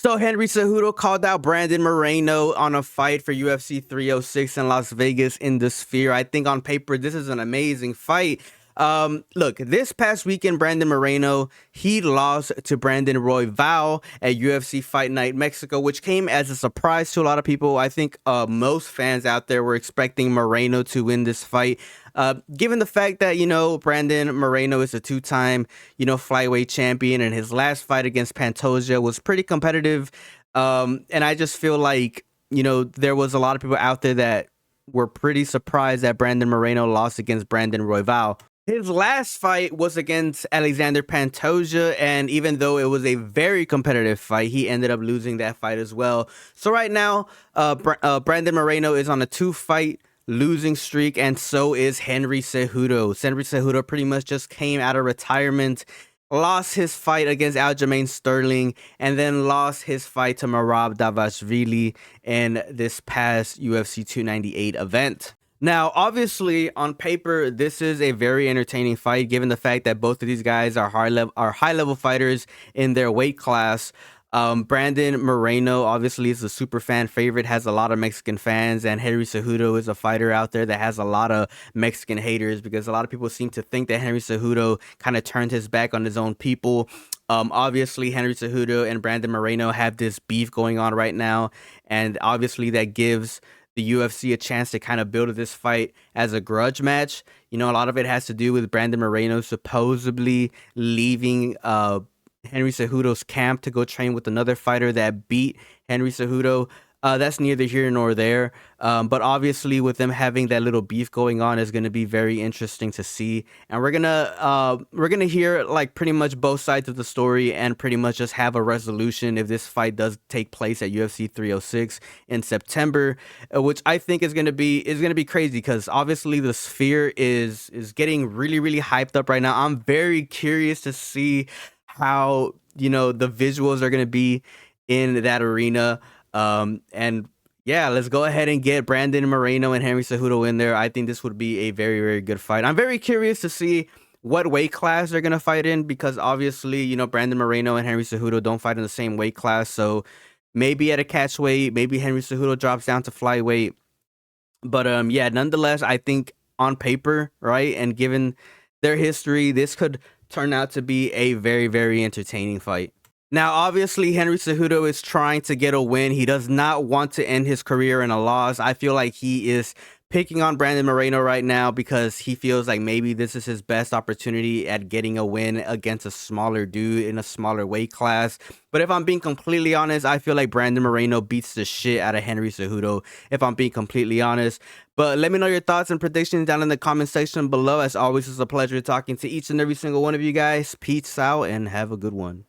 So Henry Cejudo called out Brandon Moreno on a fight for UFC 306 in Las Vegas in the Sphere. I think on paper this is an amazing fight. Look, this past weekend, Brandon Moreno, he lost to Brandon Royval at UFC Fight Night Mexico, which came as a surprise to a lot of people. I think most fans out there were expecting Moreno to win this fight. Given the fact that, Brandon Moreno is a two-time, flyweight champion, and his last fight against Pantoja was pretty competitive. And I just feel like, there was a lot of people out there that were pretty surprised that Brandon Moreno lost against Brandon Royval. His last fight was against Alexander Pantoja, and even though it was a very competitive fight, he ended up losing that fight as well. So right now, Brandon Moreno is on a 2-fight losing streak, and so is Henry Cejudo. Henry Cejudo pretty much just came out of retirement, lost his fight against Aljamain Sterling, and then lost his fight to Merab Dvalishvili in this past UFC 298 event. Now, obviously, on paper, this is a very entertaining fight, given the fact that both of these guys are high-level fighters in their weight class. Brandon Moreno, obviously, is a super fan favorite, has a lot of Mexican fans, and Henry Cejudo is a fighter out there that has a lot of Mexican haters, because a lot of people seem to think that Henry Cejudo kind of turned his back on his own people. Obviously, Henry Cejudo and Brandon Moreno have this beef going on right now, and obviously that gives the UFC a chance to kind of build this fight as a grudge match. A lot of it has to do with Brandon Moreno supposedly leaving Henry Cejudo's camp to go train with another fighter that beat Henry Cejudo. That's neither here nor there. But obviously, with them having that little beef going on, is going to be very interesting to see. And we're gonna hear like pretty much both sides of the story, and pretty much just have a resolution if this fight does take place at UFC 306 in September, which I think is gonna be crazy, because obviously the Sphere is getting really hyped up right now. I'm very curious to see how the visuals are gonna be in that arena. And yeah, let's go ahead and get Brandon Moreno and Henry Cejudo in there. I think this would be a very good fight. I'm very curious to see what weight class they're gonna fight in, because obviously, Brandon Moreno and Henry Cejudo don't fight in the same weight class. So maybe at a catch weight, maybe Henry Cejudo drops down to flyweight. But yeah, nonetheless, I think on paper, right, and given their history, this could turn out to be a very entertaining fight. Now, obviously, Henry Cejudo is trying to get a win. He does not want to end his career in a loss. I feel like he is picking on Brandon Moreno right now because he feels like maybe this is his best opportunity at getting a win against a smaller dude in a smaller weight class. But if I'm being completely honest, I feel like Brandon Moreno beats the shit out of Henry Cejudo, if I'm being completely honest. But let me know your thoughts and predictions down in the comment section below. As always, it's a pleasure talking to each and every single one of you guys. Peace out and have a good one.